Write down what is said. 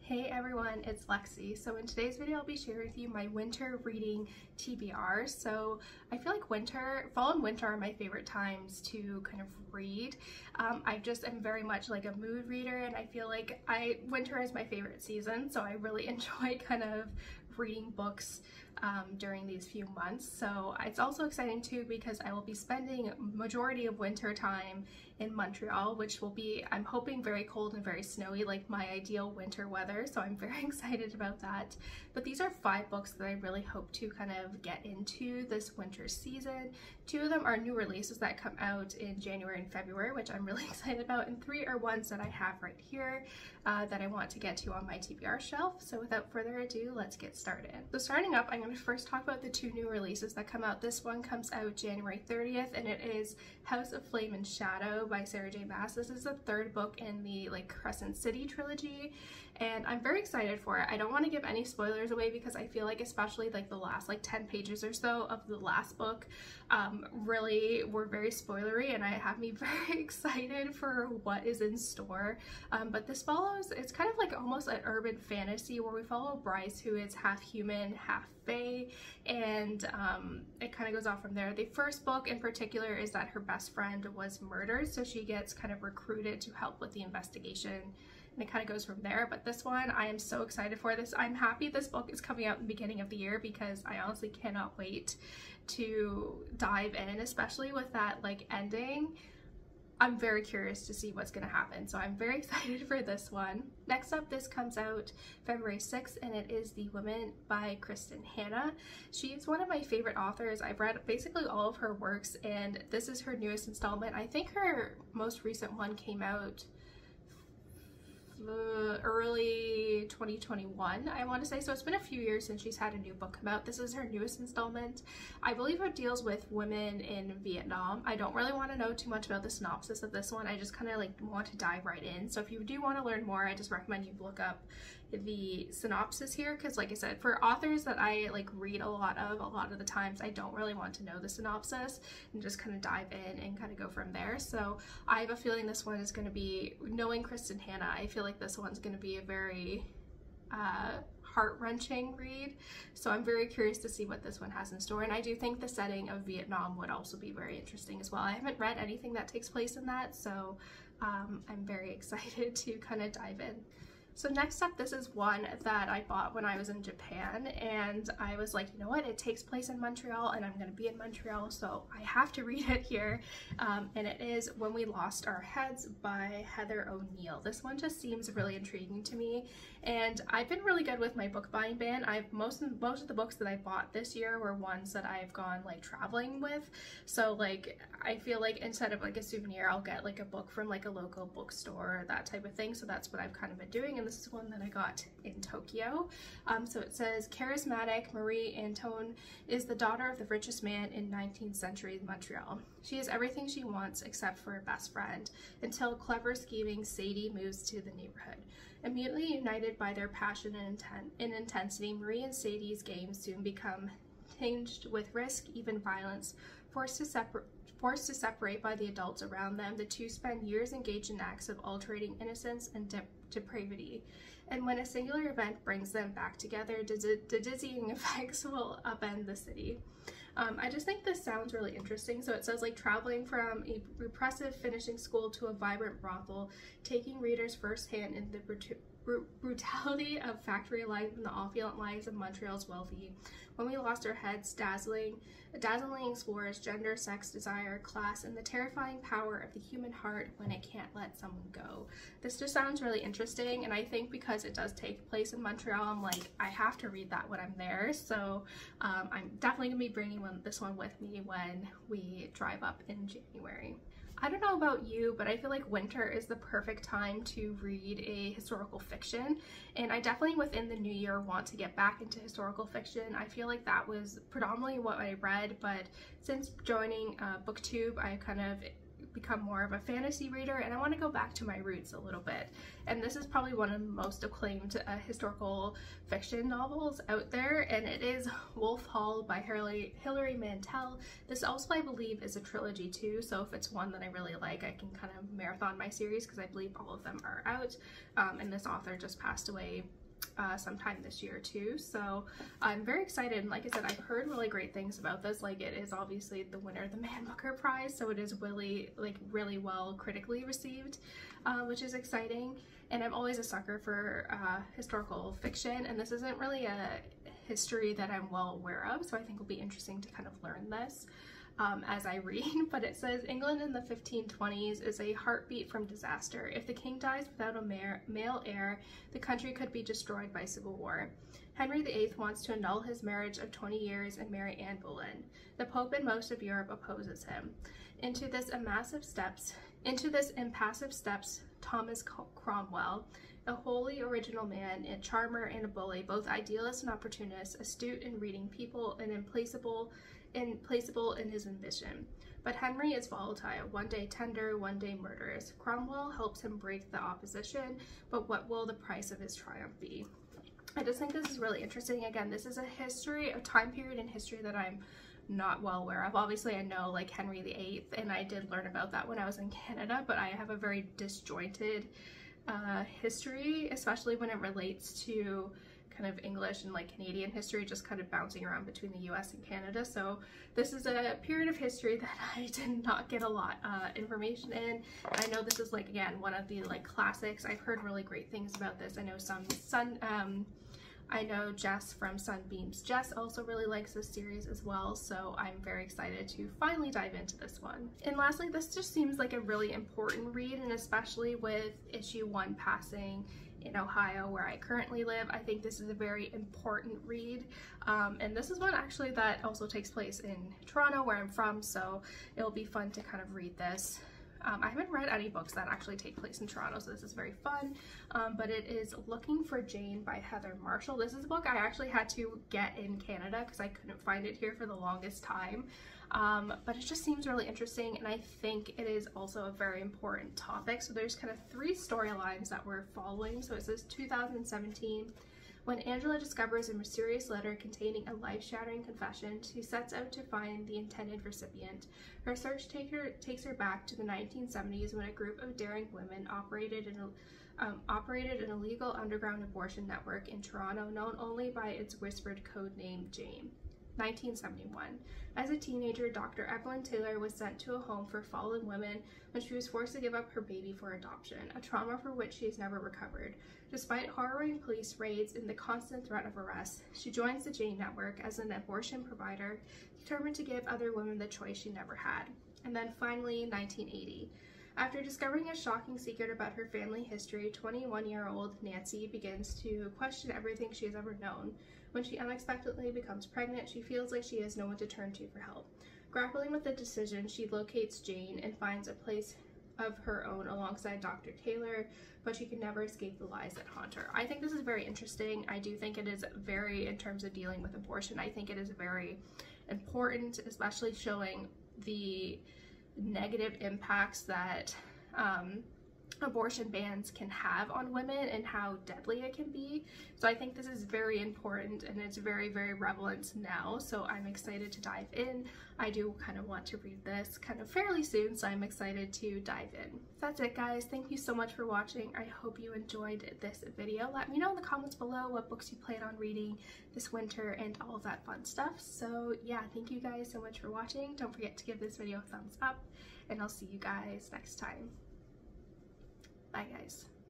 Hey everyone, it's Lexi. So in today's video, I'll be sharing with you my winter reading TBR. So I feel like fall and winter are my favorite times to kind of read. I just am very much like a mood reader, and I feel like winter is my favorite season. So I really enjoy kind of reading books during these few months. So it's also exciting too because I will be spending majority of winter time in Montreal, which will be, I'm hoping, very cold and very snowy, like my ideal winter weather. So I'm very excited about that. But these are 5 books that I really hope to kind of get into this winter season. 2 of them are new releases that come out in January and February, which I'm really excited about, and 3 are ones that I have right here that I want to get to on my TBR shelf. So without further ado, let's get started. So starting up, I'm going to first talk about the 2 new releases that come out. This one comes out January 30th, and it is House of Flame and Shadow by Sarah J. Maas. This is the 3rd book in the Crescent City trilogy, and I'm very excited for it. I don't want to give any spoilers away because I feel like especially the last 10 pages or so of the last book really were very spoilery, and it had me very excited for what is in store. But this follows, it's kind of like almost an urban fantasy where we follow Bryce, who is half human, half fae, and it kind of goes off from there. The first book in particular is that her best friend was murdered, so she gets kind of recruited to help with the investigation, and it kind of goes from there. But this one, I am so excited for this. I'm happy this book is coming out in the beginning of the year because I honestly cannot wait to dive in, especially with that ending. I'm very curious to see what's going to happen, so I'm very excited for this one. Next up, this comes out February 6th, and it is The Women by Kristin Hannah. She's one of my favorite authors. I've read basically all of her works, and this is her newest installment. I think her most recent one came out early 2021, I want to say, so it's been a few years since she's had a new book come out. This is her newest installment. I believe it deals with women in Vietnam. I don't really want to know too much about the synopsis of this one. I just kind of want to dive right in. So if you do want to learn more, I just recommend you look up the synopsis here, because like I said, for authors that I read a lot of the times I don't really want to know the synopsis and just kind of dive in and kind of go from there. So I have a feeling this one is going to be, knowing Kristin Hannah, I feel like this one's going to be a very heart-wrenching read, so I'm very curious to see what this one has in store. And I do think the setting of Vietnam would also be very interesting as well. I haven't read anything that takes place in that, so I'm very excited to kind of dive in. So next up, this is one that I bought when I was in Japan, and I was like, you know what, it takes place in Montreal and I'm going to be in Montreal, so I have to read it here. And it is When We Lost Our Heads by Heather O'Neill. This one just seems really intriguing to me, and I've been really good with my book buying ban. Most of the books that I bought this year were ones that I've gone traveling with, so I feel like instead of a souvenir, I'll get a book from a local bookstore, that type of thing. So that's what I've kind of been doing, and this is one that I got in Tokyo. So it says, charismatic Marie Antoine is the daughter of the richest man in 19th century Montreal. She has everything she wants except for a best friend, until clever scheming Sadie moves to the neighborhood. Immediately united by their passion and intensity, Marie and Sadie's games soon become tinged with risk, even violence. Forced to separate by the adults around them, the two spend years engaged in acts of alternating innocence and depravity. And when a singular event brings them back together, the dizzying effects will upend the city. I just think this sounds really interesting. So it says traveling from a repressive finishing school to a vibrant brothel, taking readers firsthand in the brutality of factory life and the opulent lives of Montreal's wealthy. When We Lost Our Heads dazzling explores gender, sex, desire, class, and the terrifying power of the human heart when it can't let someone go. This just sounds really interesting, and I think because it does take place in Montreal, I'm I have to read that when I'm there. So I'm definitely gonna be bringing this one with me when we drive up in January. I don't know about you, but I feel like winter is the perfect time to read a historical fiction, and I definitely within the new year want to get back into historical fiction. I feel like that was predominantly what I read, but since joining BookTube, I kind of become more of a fantasy reader, and I want to go back to my roots a little bit. And this is probably one of the most acclaimed historical fiction novels out there, and it is Wolf Hall by Hilary Mantel. This also, I believe, is a trilogy too, so if it's one that I really like, I can kind of marathon my series because I believe all of them are out. And this author just passed away sometime this year too, so I'm very excited. And like I said, I've heard really great things about this. Like, it is obviously the winner of the Man Booker Prize, so it is really well critically received, which is exciting. And I'm always a sucker for historical fiction, and this isn't really a history that I'm well aware of, so I think it'll be interesting to kind of learn this as I read. But it says, England in the 1520s is a heartbeat from disaster. If the king dies without a male heir, the country could be destroyed by civil war. Henry VIII wants to annul his marriage of 20 years and marry Anne Boleyn. The Pope and most of Europe opposes him. Into this impassive steps Thomas Cromwell, a wholly original man, a charmer and a bully, both idealist and opportunist, astute in reading people and implacable in his ambition. But Henry is volatile, one day tender, one day murderous. Cromwell helps him break the opposition, but what will the price of his triumph be? I just think this is really interesting. Again, this is a time period in history that I'm not well aware of. Obviously, I know like Henry VIII, and I did learn about that when I was in Canada, but I have a very disjointed history, especially when it relates to kind of English and like Canadian history, just kind of bouncing around between the US and Canada. So this is a period of history that I did not get a lot information in. I know this is like, again, one of the like classics. I've heard really great things about this. I know I know Jess from Sunbeams Jess also really likes this series as well, so I'm very excited to finally dive into this one. And lastly, this just seems like a really important read, and especially with issue 1 passing in Ohio, where I currently live, I think this is a very important read. And this is one actually that also takes place in Toronto, where I'm from, so it'll be fun to kind of read this. I haven't read any books that actually take place in Toronto, so this is very fun. But it is Looking for Jane by Heather Marshall. This is a book I actually had to get in Canada because I couldn't find it here for the longest time. But it just seems really interesting, and I think it is also a very important topic. So there's kind of 3 storylines that we're following. So it says 2017. When Angela discovers a mysterious letter containing a life-shattering confession, she sets out to find the intended recipient. Her search takes her back to the 1970s, when a group of daring women operated an illegal underground abortion network in Toronto, known only by its whispered code name Jane. 1971. As a teenager, Dr. Evelyn Taylor was sent to a home for fallen women when she was forced to give up her baby for adoption, a trauma for which she has never recovered. Despite harrowing police raids and the constant threat of arrest, she joins the Jane Network as an abortion provider, determined to give other women the choice she never had. And then finally, 1980. After discovering a shocking secret about her family history, 21-year-old Nancy begins to question everything she has ever known. When she unexpectedly becomes pregnant, she feels like she has no one to turn to for help. Grappling with the decision, she locates Jane and finds a place of her own alongside Dr. Taylor, but she can never escape the lies that haunt her. I think this is very interesting. I do think it is very, in terms of dealing with abortion, I think it is very important, especially showing the negative impacts that abortion bans can have on women and how deadly it can be. So I think this is very important, and it's very, very relevant now, so I'm excited to dive in. I do kind of want to read this kind of fairly soon, so I'm excited to dive in. That's it, guys. Thank you so much for watching. I hope you enjoyed this video. Let me know in the comments below what books you plan on reading this winter and all of that fun stuff. So yeah, thank you guys so much for watching. Don't forget to give this video a thumbs up, and I'll see you guys next time. Bye, guys.